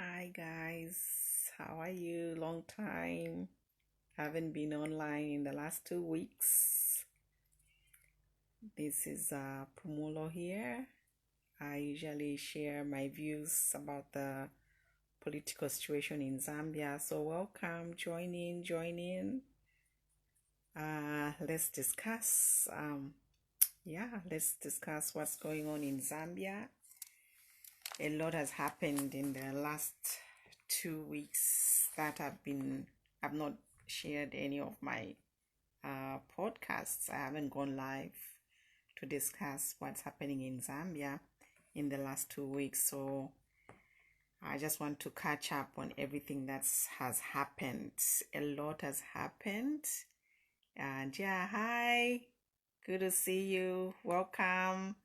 Hi guys, how are you? Long time. Haven't been online in the last 2 weeks. This is Pumulo here. I usually share my views about the political situation in Zambia. So welcome, join in, join in. Let's discuss. Let's discuss what's going on in Zambia. A lot has happened in the last 2 weeks that I've not shared any of my podcasts. I haven't gone live to discuss what's happening in Zambia in the last 2 weeks. So I just want to catch up on everything that has happened. A lot has happened. And yeah, hi. Good to see you. Welcome.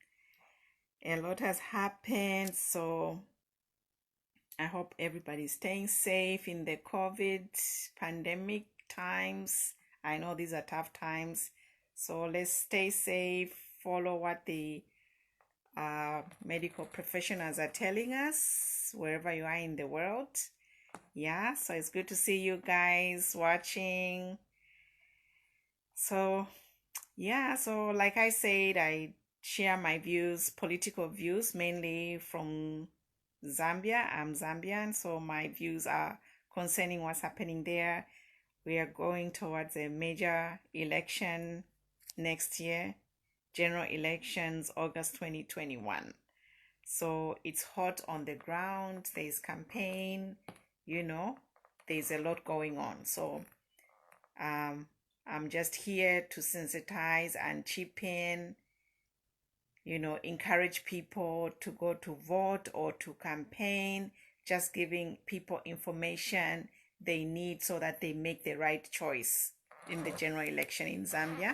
A lot has happened. So I hope everybody's staying safe in the COVID pandemic times. I know these are tough times. So let's stay safe, follow what the medical professionals are telling us wherever you are in the world. Yeah, so it's good to see you guys watching. So, so like I said, I share my views, political views, mainly from Zambia. I'm Zambian, so my views are concerning what's happening there. We are going towards a major election next year, general elections, August 2021. So it's hot on the ground. There's campaign, there's a lot going on. So I'm just here to sensitize and chip in, encourage people to go to vote or to campaign, just giving people information they need so that they make the right choice in the general election in Zambia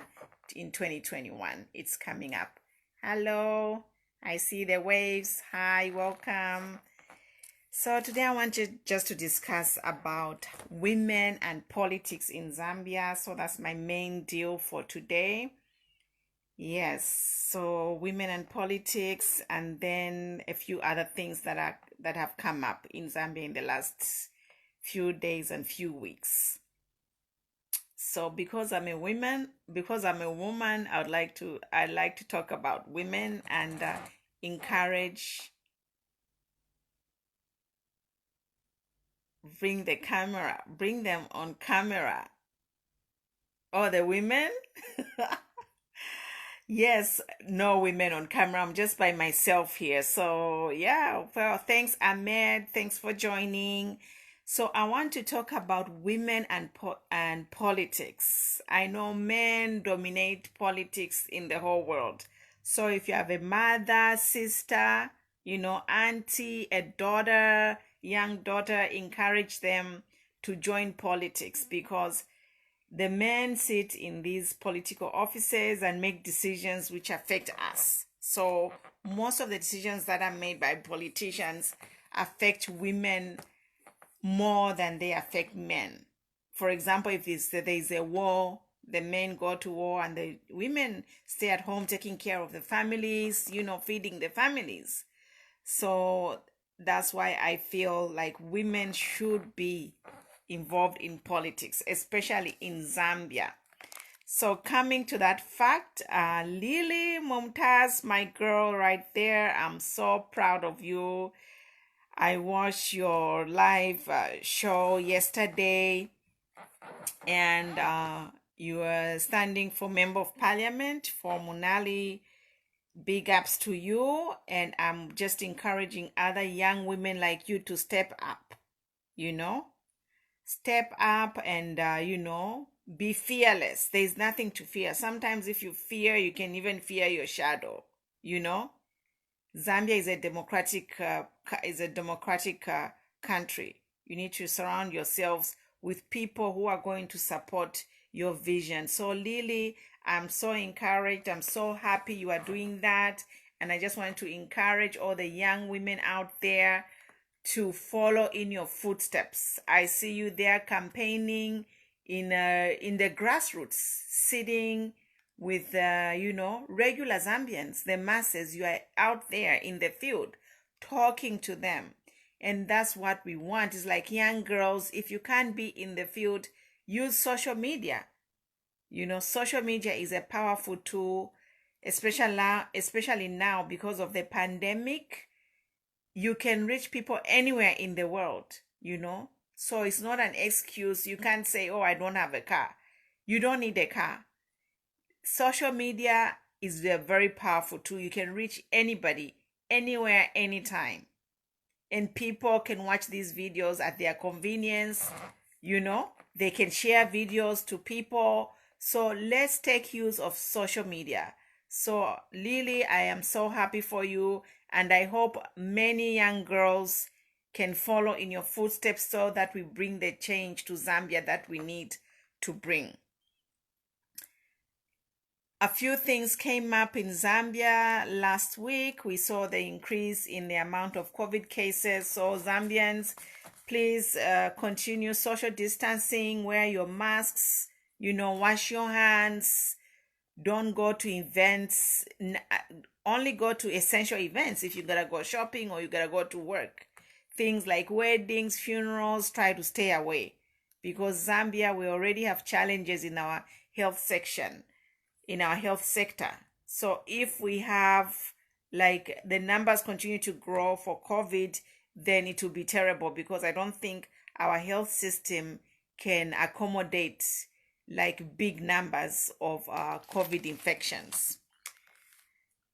in 2021. It's coming up. Hello, I see the waves. Hi, welcome. So today I want just to discuss about women and politics in Zambia. So that's my main deal for today. Yes, so women and politics, and then a few other things that have come up in Zambia in the last few days and few weeks. So because I'm a woman, I'd like to talk about women and encourage. Bring them on camera. Oh, the women? Yes, no women on camera. I'm just by myself here. So, yeah, well, thanks, Ahmed. Thanks for joining. So, I want to talk about women and politics. I know men dominate politics in the whole world. So, if you have a mother, sister, auntie, a daughter, young daughter, encourage them to join politics because the men sit in these political offices and make decisions which affect us. So most of the decisions that are made by politicians affect women more than they affect men. For example, if there's a war, the men go to war and the women stay at home taking care of the families, feeding the families. So that's why I feel like women should be involved in politics, especially in Zambia. So coming to that fact, Lily Mumtaz, my girl right there, I'm so proud of you. I watched your live show yesterday, and you were standing for Member of Parliament for Munali. Big ups to you, and I'm just encouraging other young women like you to step up, step up and be fearless. There's nothing to fear. Sometimes if you fear, you can even fear your shadow. Zambia is a democratic country. You need to surround yourselves with people who are going to support your vision. So Lily, I'm so encouraged. I'm so happy you are doing that, and I just want to encourage all the young women out there to follow in your footsteps. I see you there campaigning in the grassroots, sitting with regular Zambians, the masses. You are out there in the field talking to them, And that's what we want. It's like young girls, if you can't be in the field, use social media. Social media is a powerful tool, especially now because of the pandemic. You can reach people anywhere in the world. So it's not an excuse. You can't say, oh, I don't have a car. You don't need a car. Social media is a very powerful tool. You can reach anybody, anywhere, anytime. And people can watch these videos at their convenience. They can share videos to people. So let's take use of social media. So Lily, I am so happy for you, and I hope many young girls can follow in your footsteps so that we bring the change to Zambia that we need to bring. A few things came up in Zambia last week. We saw the increase in the amount of COVID cases. So Zambians, please continue social distancing, wear your masks, wash your hands. Don't go to events. Only go to essential events if you gotta go shopping or you gotta go to work. Things like weddings, funerals, try to stay away. Because Zambia, we already have challenges in our health section, in our health sector. So if we have, like, the numbers continue to grow for COVID, then it will be terrible, because I don't think our health system can accommodate like big numbers of COVID infections.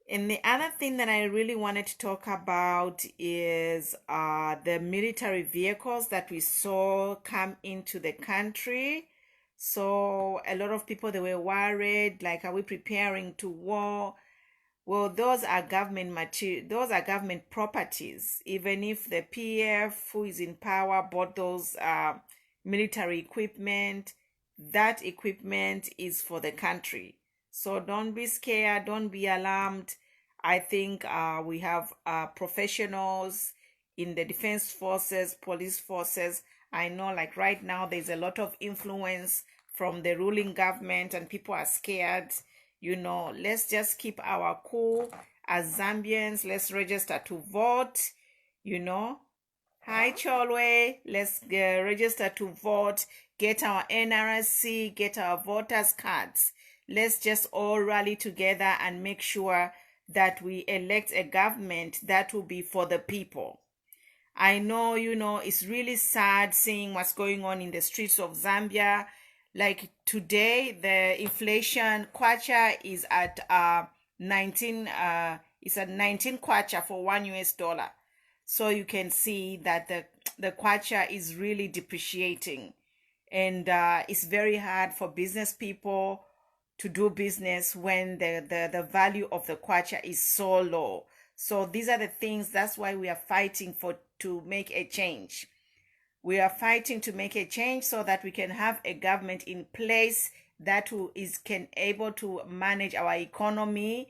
And the other thing that I really wanted to talk about is the military vehicles that we saw come into the country. So a lot of people, they were worried, like, are we preparing to war? Well, those are government those are government properties. Even if the PF, who is in power, bought those military equipment, that equipment is for the country. So don't be scared, don't be alarmed. I think we have professionals in the defense forces, police forces. I know, like, right now there's a lot of influence from the ruling government and people are scared. Let's just keep our cool as Zambians. Let's register to vote. Hi Cholwe, let's register to vote, get our NRSC, get our voters cards. Let's just all rally together and make sure that we elect a government that will be for the people. I know, it's really sad seeing what's going on in the streets of Zambia. Like today, the inflation kwacha is at 19 kwacha for $1. So you can see that the kwacha is really depreciating, and it's very hard for business people to do business when the value of the kwacha is so low. So these are the things. That's why we are fighting to make a change. We are fighting to make a change so that we can have a government in place that can able to manage our economy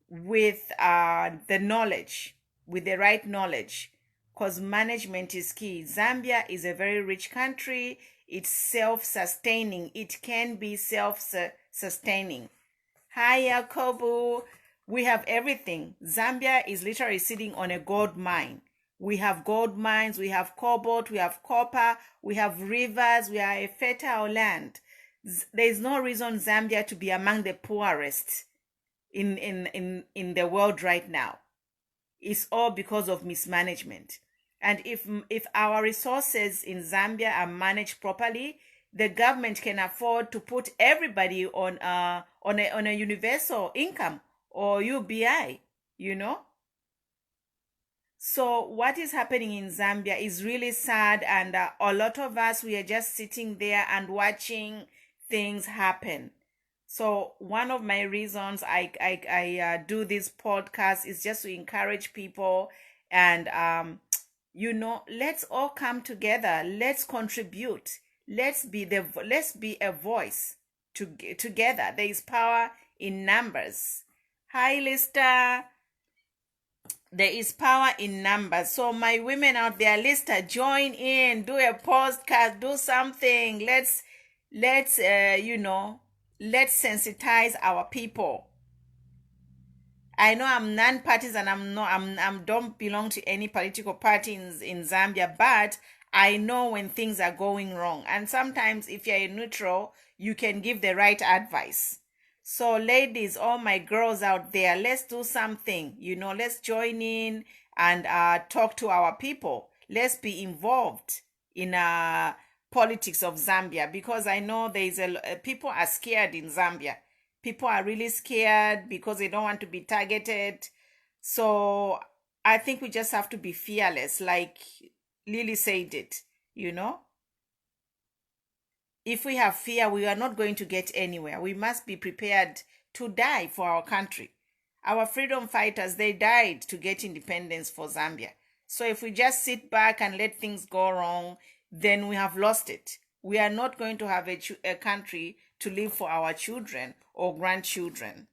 with the knowledge, with the right knowledge, because management is key. Zambia is a very rich country. It's self-sustaining. It can be self-sustaining. Hi, Yakobu. We have everything. Zambia is literally sitting on a gold mine. We have gold mines, we have cobalt, we have copper, we have rivers, we are a fertile land. There is no reason Zambia to be among the poorest in the world right now. It's all because of mismanagement. And if our resources in Zambia are managed properly, the government can afford to put everybody on a universal income or UBI, So what is happening in Zambia is really sad, and a lot of us, we are just sitting there and watching things happen. So one of my reasons I do this podcast is just to encourage people, and let's all come together. Let's contribute. Let's be a voice together. There is power in numbers. Hi, Lister. There is power in numbers. So my women out there, Lister, join in, do a podcast, do something. Let's sensitize our people. I know I'm non-partisan. I'm don't belong to any political party in Zambia, but I know when things are going wrong. And sometimes if you're neutral, you can give the right advice. So ladies, all my girls out there, let's do something. Let's join in and talk to our people. Let's be involved in politics of Zambia, because I know people are scared in Zambia. People are really scared because they don't want to be targeted. So I think we just have to be fearless, like Lily said it, you know. If we have fear, we are not going to get anywhere. We must be prepared to die for our country. Our freedom fighters, they died to get independence for Zambia. So if we just sit back and let things go wrong, then we have lost it. We are not going to have a country to live for our children or grandchildren.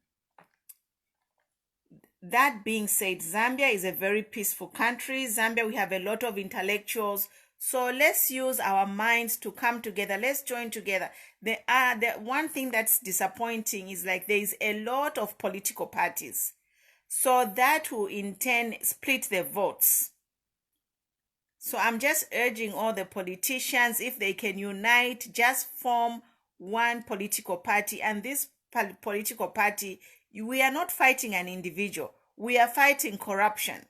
That being said, Zambia is a very peaceful country. Zambia, we have a lot of intellectuals. So let's use our minds to come together. Let's join together. The one thing that's disappointing is like there is a lot of political parties. So that will in turn split the votes. So I'm just urging all the politicians, if they can unite, just form one political party. And this political party, we are not fighting an individual. We are fighting corruption.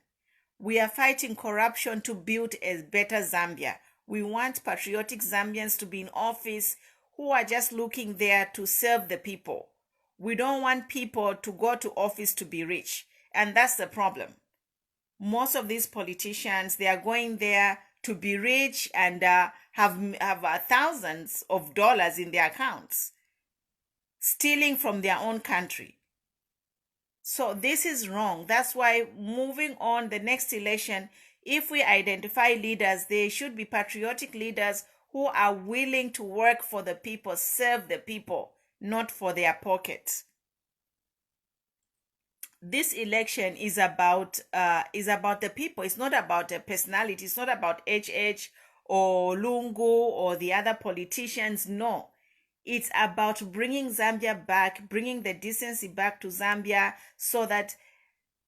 We are fighting corruption to build a better Zambia. We want patriotic Zambians to be in office who are just looking there to serve the people. We don't want people to go to office to be rich. And that's the problem. Most of these politicians, they are going there to be rich and have thousands of dollars in their accounts, stealing from their own country. So this is wrong. That's why moving on the next election, if we identify leaders, they should be patriotic leaders who are willing to work for the people, serve the people, not for their pockets. This election is about the people. It's not about a personality. It's not about HH or Lungu or the other politicians. No, it's about bringing Zambia back, bringing the decency back to Zambia, so that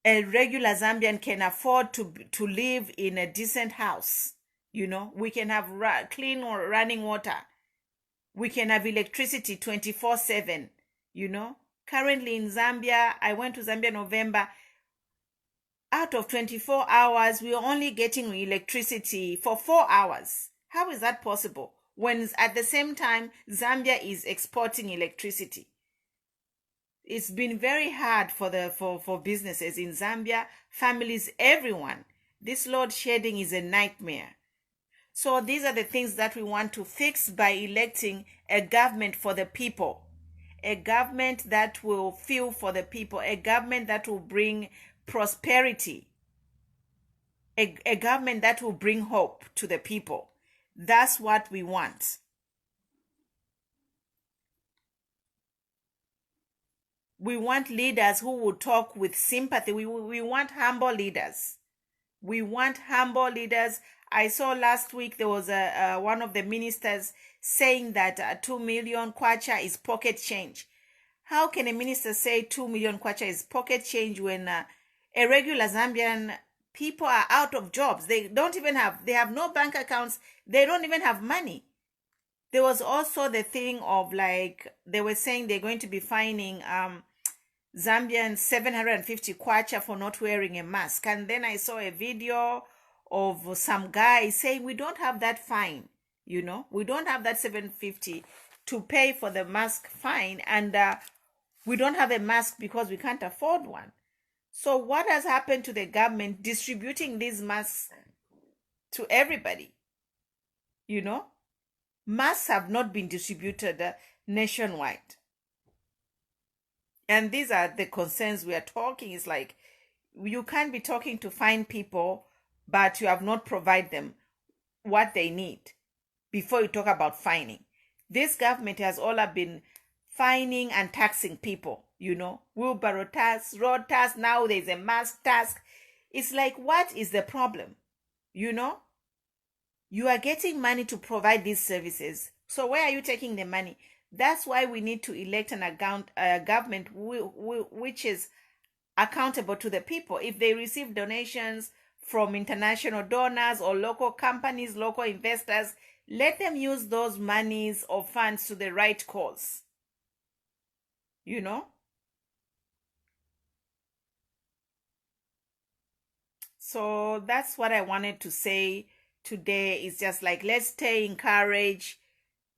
a regular Zambian can afford to live in a decent house. We can have clean or running water. We can have electricity 24/7. Currently in Zambia, I went to Zambia November. Out of 24 hours, we are only getting electricity for 4 hours. How is that possible? When at the same time, Zambia is exporting electricity. It's been very hard for businesses in Zambia, families, everyone. This load shedding is a nightmare. So these are the things that we want to fix by electing a government for the people. A government that will feel for the people, a government that will bring prosperity, a government that will bring hope to the people. That's what we want. We want leaders who will talk with sympathy. We want humble leaders. We want humble leaders. I saw last week there was one of the ministers saying that 2 million kwacha is pocket change. How can a minister say 2 million kwacha is pocket change when a regular Zambian people are out of jobs? They have no bank accounts. They don't even have money. There was also the thing of like, they were saying they're going to be fining Zambians 750 kwacha for not wearing a mask. And then I saw a video of some guy saying we don't have that fine, we don't have that 750 to pay for the mask fine, and we don't have a mask because we can't afford one. So what has happened to the government distributing these masks to everybody? Masks have not been distributed nationwide. And these are the concerns we are talking. It's like, you can't be talking to fine people, but you have not provided them what they need before you talk about fining. This government has all been fining and taxing people, wheelbarrow tax, road tax, now there's a mask tax. It's like, what is the problem? You are getting money to provide these services. So where are you taking the money? That's why we need to elect a government which is accountable to the people. If they receive donations from international donors or local companies, local investors, let them use those monies or funds to the right cause. You know? So that's what I wanted to say today. Is just like, let's stay encouraged.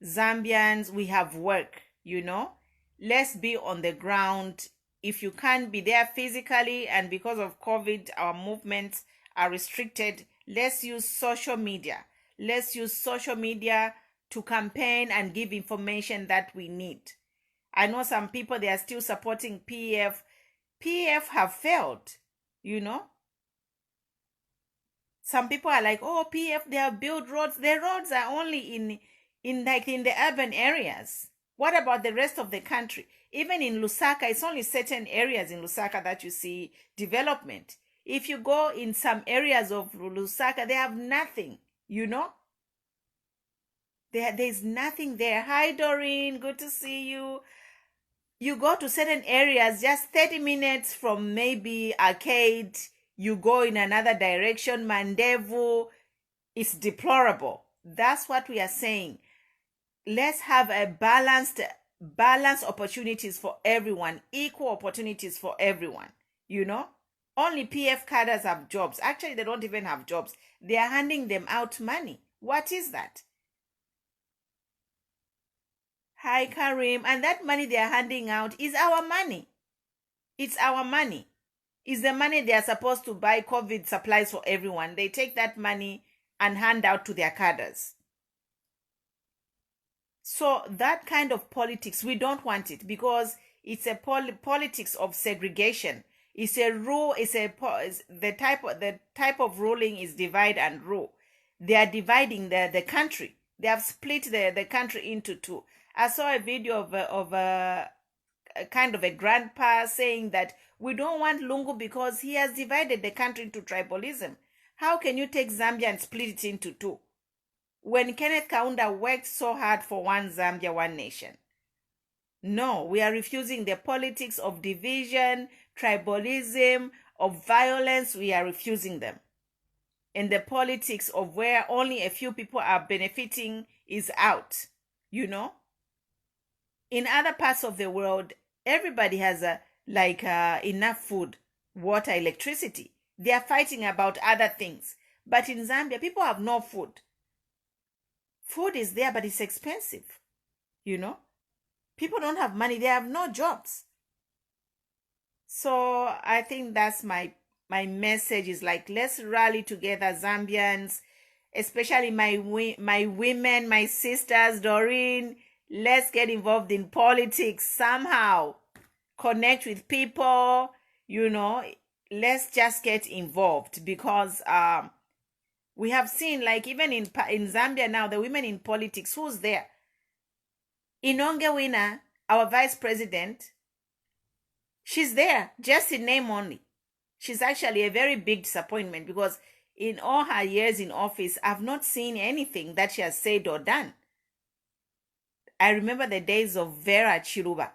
Zambians, we have work, you know? Let's be on the ground. If you can't be there physically, and because of COVID, our movements are restricted, let's use social media. Let's use social media to campaign and give information that we need. I know some people, they are still supporting PF. PF have failed, you know? Some people are like, oh, PF, they have built roads. The roads are only in the urban areas. What about the rest of the country? Even in Lusaka, it's only certain areas in Lusaka that you see development. If you go in some areas of Lusaka, they have nothing, you know? There's nothing there. Hi, Doreen. Good to see you. You go to certain areas, just 30 minutes from maybe Arcade, you go in another direction, Mandevu, it's deplorable. That's what we are saying. Let's have a balanced opportunities for everyone, equal opportunities for everyone, you know? Only PF cadres have jobs. Actually, they don't even have jobs. They are handing them out money. What is that? Hi, Karim. And that money they are handing out is our money. It's our money. It's the money they are supposed to buy COVID supplies for everyone. They take that money and hand out to their cadres. So that kind of politics, we don't want it, because it's a politics of segregation. It's a rule. The type of ruling is divide and rule. They are dividing the country. They have split the country into two. I saw a video of a kind of a grandpa saying that we don't want Lungu because he has divided the country into tribalism. How can you take Zambia and split it into two? When Kenneth Kaunda worked so hard for one Zambia, one nation. No, we are refusing the politics of division, tribalism, of violence. We are refusing them. And the politics of where only a few people are benefiting is out, you know? In other parts of the world, everybody has enough food, water, electricity. They are fighting about other things. But in Zambia, people have no food. Food is there, but it's expensive, you know? People don't have money. They have no jobs. So I think that's my message is like, let's rally together, Zambians, especially my women, my sisters, Doreen. Let's get involved in politics somehow. Connect with people, you know. Let's just get involved, because we have seen, like, even in Zambia now, the women in politics, who's there? Inonge Wina, our vice president, she's there, just in name only. She's actually a very big disappointment, because in all her years in office, I've not seen anything that she has said or done. I remember the days of Vera Chiruba.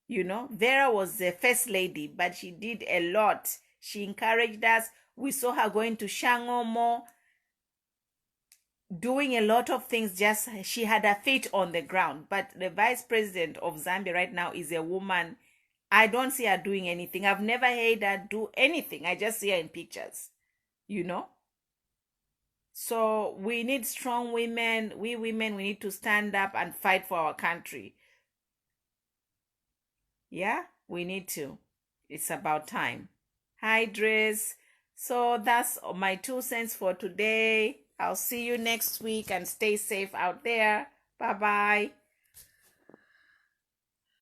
You know, Vera was the first lady, but she did a lot. She encouraged us. We saw her going to Shangomo, doing a lot of things. Just, she had her feet on the ground. But the vice president of Zambia right now is a woman. I don't see her doing anything. I've never heard her do anything. I just see her in pictures, you know. So we need strong women. We women, we need to stand up and fight for our country. Yeah, we need to. It's about time. Hi, Dress. So that's my 2 cents for today. I'll see you next week, and stay safe out there. Bye-bye.